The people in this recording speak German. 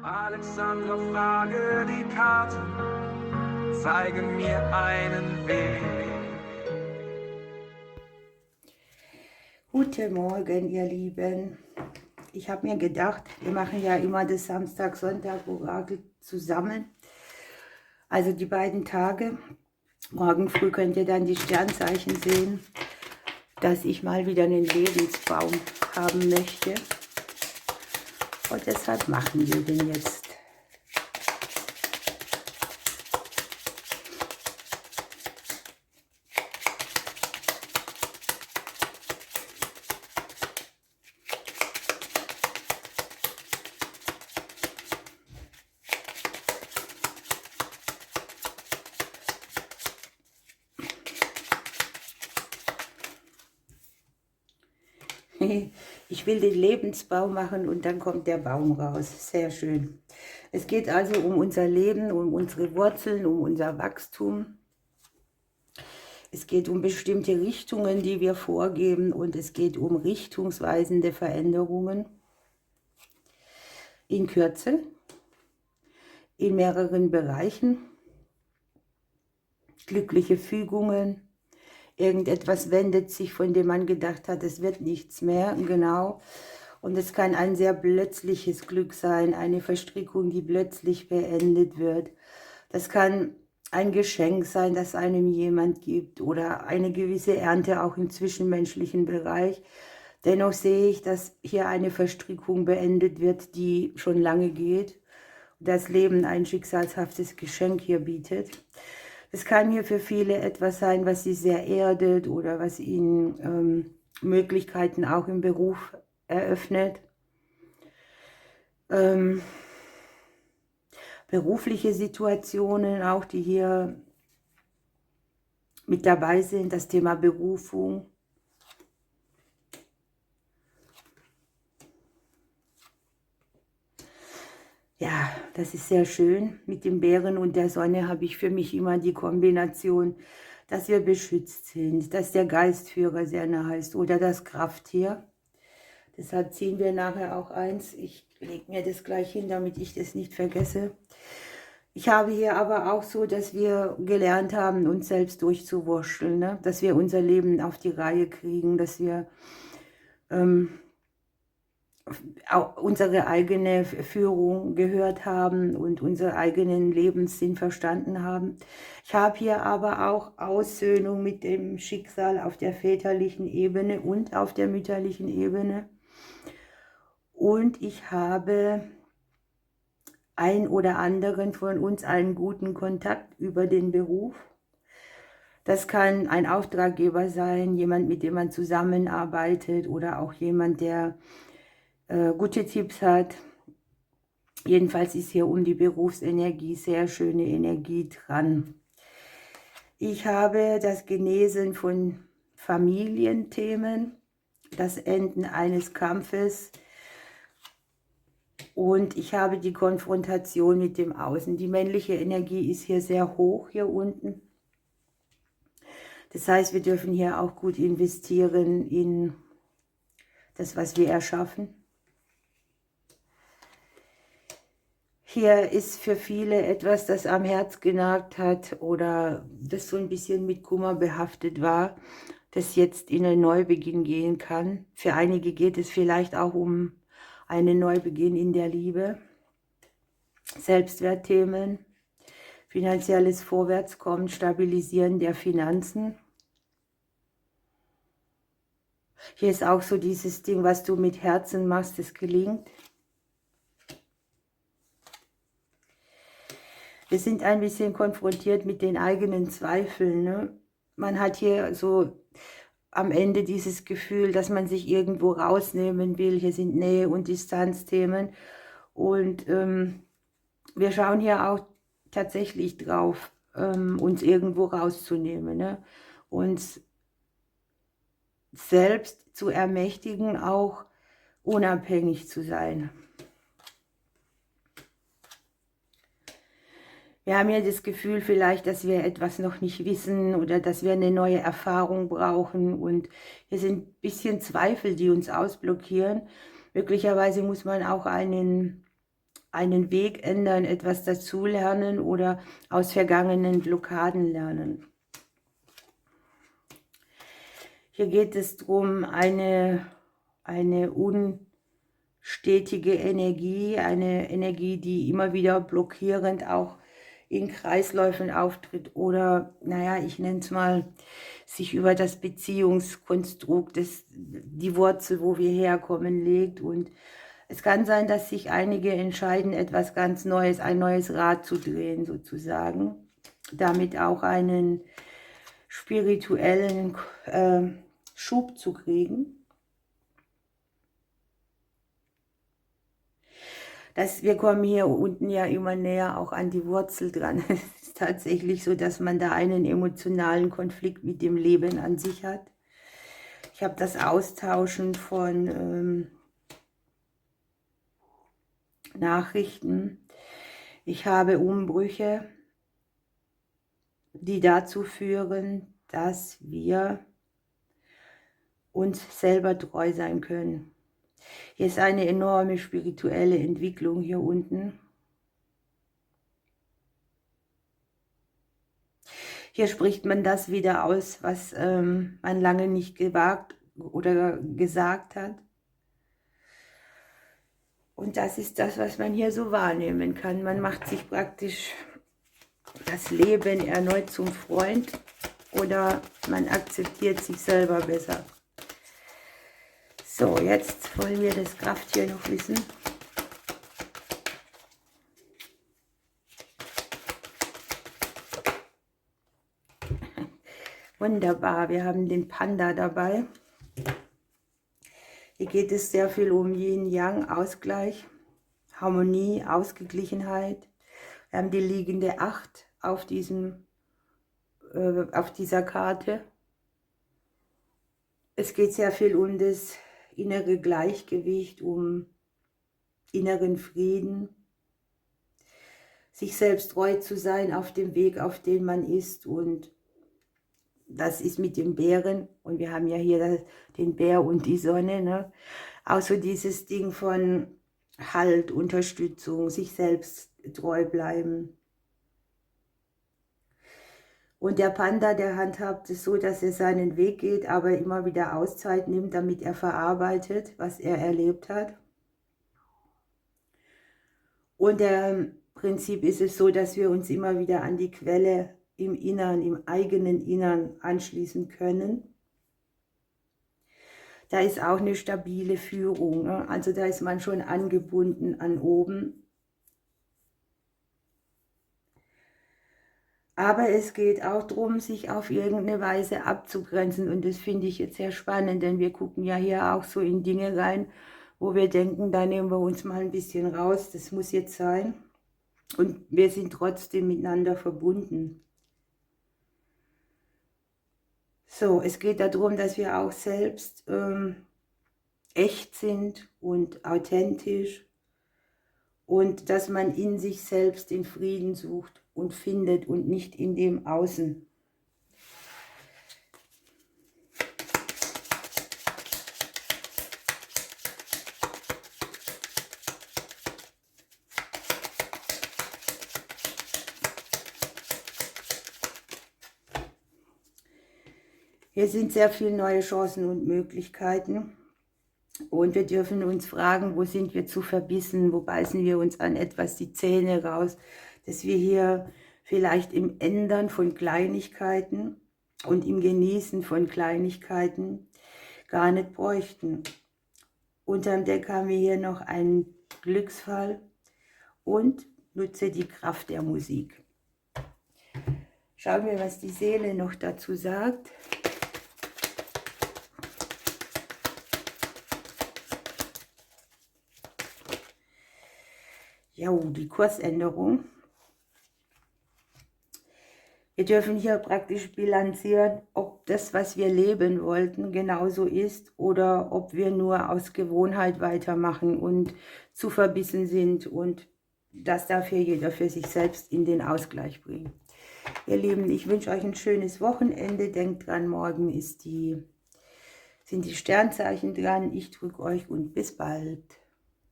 Alexandra, frage die Karte, zeige mir einen Weg. Guten Morgen, ihr Lieben. Ich habe mir gedacht, wir machen ja immer das Samstag-Sonntag-Orakel zusammen. Also die beiden Tage. Morgen früh könnt ihr dann die Sternzeichen sehen, dass ich mal wieder einen Lebensbaum haben möchte. Und deshalb machen wir den jetzt. Ich will den Lebensbaum machen und dann kommt der Baum raus. Sehr schön. Es geht also um unser Leben, um unsere Wurzeln, um unser Wachstum. Es geht um bestimmte Richtungen, die wir vorgeben, und es geht um richtungsweisende Veränderungen. In Kürze, in mehreren Bereichen, glückliche Fügungen. Irgendetwas wendet sich, von dem man gedacht hat, es wird nichts mehr, genau. Und es kann ein sehr plötzliches Glück sein, eine Verstrickung, die plötzlich beendet wird. Das kann ein Geschenk sein, das einem jemand gibt, oder eine gewisse Ernte auch im zwischenmenschlichen Bereich. Dennoch sehe ich, dass hier eine Verstrickung beendet wird, die schon lange geht. Das Leben ein schicksalshaftes Geschenk hier bietet. Es kann hier für viele etwas sein, was sie sehr erdet oder was ihnen Möglichkeiten auch im Beruf eröffnet. Berufliche Situationen auch, die hier mit dabei sind, das Thema Berufung. Ja, das ist sehr schön. Mit dem Bären und der Sonne habe ich für mich immer die Kombination, dass wir beschützt sind, dass der Geistführer sehr nahe ist oder das Krafttier. Deshalb ziehen wir nachher auch eins. Ich lege mir das gleich hin, damit ich das nicht vergesse. Ich habe hier aber auch so, dass wir gelernt haben, uns selbst durchzuwurschteln, ne? Dass wir unser Leben auf die Reihe kriegen, dass wir auch unsere eigene Führung gehört haben und unseren eigenen Lebenssinn verstanden haben. Ich habe hier aber auch Aussöhnung mit dem Schicksal auf der väterlichen Ebene und auf der mütterlichen Ebene. Und ich habe ein oder anderen von uns einen guten Kontakt über den Beruf. Das kann ein Auftraggeber sein, jemand, mit dem man zusammenarbeitet, oder auch jemand, der gute Tipps hat. Jedenfalls ist hier um die Berufsenergie sehr schöne Energie dran. Ich habe das Genesen von Familienthemen, das Enden eines Kampfes, und ich habe die Konfrontation mit dem Außen. Die männliche Energie ist hier sehr hoch, hier unten. Das heißt, wir dürfen hier auch gut investieren in das, was wir erschaffen. Hier ist für viele etwas, das am Herz genagt hat oder das so ein bisschen mit Kummer behaftet war, das jetzt in einen Neubeginn gehen kann. Für einige geht es vielleicht auch um einen Neubeginn in der Liebe. Selbstwertthemen, finanzielles Vorwärtskommen, Stabilisieren der Finanzen. Hier ist auch so dieses Ding, was du mit Herzen machst, das gelingt. Wir sind ein bisschen konfrontiert mit den eigenen Zweifeln, ne? Man hat hier so am Ende dieses Gefühl, dass man sich irgendwo rausnehmen will. Hier sind Nähe- und Distanzthemen. Und wir schauen hier auch tatsächlich drauf, uns irgendwo rauszunehmen, ne? Uns selbst zu ermächtigen, auch unabhängig zu sein. Wir haben ja das Gefühl vielleicht, dass wir etwas noch nicht wissen oder dass wir eine neue Erfahrung brauchen, und hier sind ein bisschen Zweifel, die uns ausblockieren. Möglicherweise muss man auch einen einen Weg ändern, etwas dazulernen oder aus vergangenen Blockaden lernen. Hier geht es darum, eine unstetige Energie, eine Energie, die immer wieder blockierend auch in Kreisläufen auftritt oder, naja, ich nenne es mal, sich über das Beziehungskonstrukt, die Wurzel, wo wir herkommen, legt. Und es kann sein, dass sich einige entscheiden, etwas ganz Neues, ein neues Rad zu drehen sozusagen, damit auch einen spirituellen Schub zu kriegen. Wir kommen hier unten ja immer näher auch an die Wurzel dran. Es ist tatsächlich so, dass man da einen emotionalen Konflikt mit dem Leben an sich hat. Ich habe das Austauschen von Nachrichten. Ich habe Umbrüche, die dazu führen, dass wir uns selber treu sein können. Hier ist eine enorme spirituelle Entwicklung hier unten. Hier spricht man das wieder aus, was man lange nicht gewagt oder gesagt hat. Und das ist das, was man hier so wahrnehmen kann. Man macht sich praktisch das Leben erneut zum Freund oder man akzeptiert sich selber besser. So, jetzt wollen wir das Krafttier noch wissen. Wunderbar, wir haben den Panda dabei. Hier geht es sehr viel um Yin-Yang, Ausgleich, Harmonie, Ausgeglichenheit. Wir haben die liegende 8 auf dieser Karte. Es geht sehr viel um das innere Gleichgewicht, um inneren Frieden, sich selbst treu zu sein auf dem Weg, auf dem man ist. Und das ist mit dem Bären, und wir haben ja hier den Bär und die Sonne, ne? Auch so dieses Ding von Halt, Unterstützung, sich selbst treu bleiben. Und der Panda, der handhabt es so, dass er seinen Weg geht, aber immer wieder Auszeit nimmt, damit er verarbeitet, was er erlebt hat. Und im Prinzip ist es so, dass wir uns immer wieder an die Quelle im Innern, im eigenen Innern anschließen können. Da ist auch eine stabile Führung, ne? Also da ist man schon angebunden an oben. Aber es geht auch darum, sich auf irgendeine Weise abzugrenzen, und das finde ich jetzt sehr spannend, denn wir gucken ja hier auch so in Dinge rein, wo wir denken, da nehmen wir uns mal ein bisschen raus, das muss jetzt sein, und wir sind trotzdem miteinander verbunden. So, es geht darum, dass wir auch selbst echt sind und authentisch und dass man in sich selbst den Frieden sucht und findet und nicht in dem Außen. Hier sind sehr viele neue Chancen und Möglichkeiten. Und wir dürfen uns fragen, wo sind wir zu verbissen, wo beißen wir uns an etwas die Zähne raus, dass wir hier vielleicht im Ändern von Kleinigkeiten und im Genießen von Kleinigkeiten gar nicht bräuchten. Unterm Deck haben wir hier noch einen Glücksfall und nutze die Kraft der Musik. Schauen wir, was die Seele noch dazu sagt. Ja, die Kursänderung. Wir dürfen hier praktisch bilanzieren, ob das, was wir leben wollten, genauso ist oder ob wir nur aus Gewohnheit weitermachen und zu verbissen sind, und das darf hier jeder für sich selbst in den Ausgleich bringen. Ihr Lieben, ich wünsche euch ein schönes Wochenende. Denkt dran, morgen sind die Sternzeichen dran. Ich drücke euch und bis bald.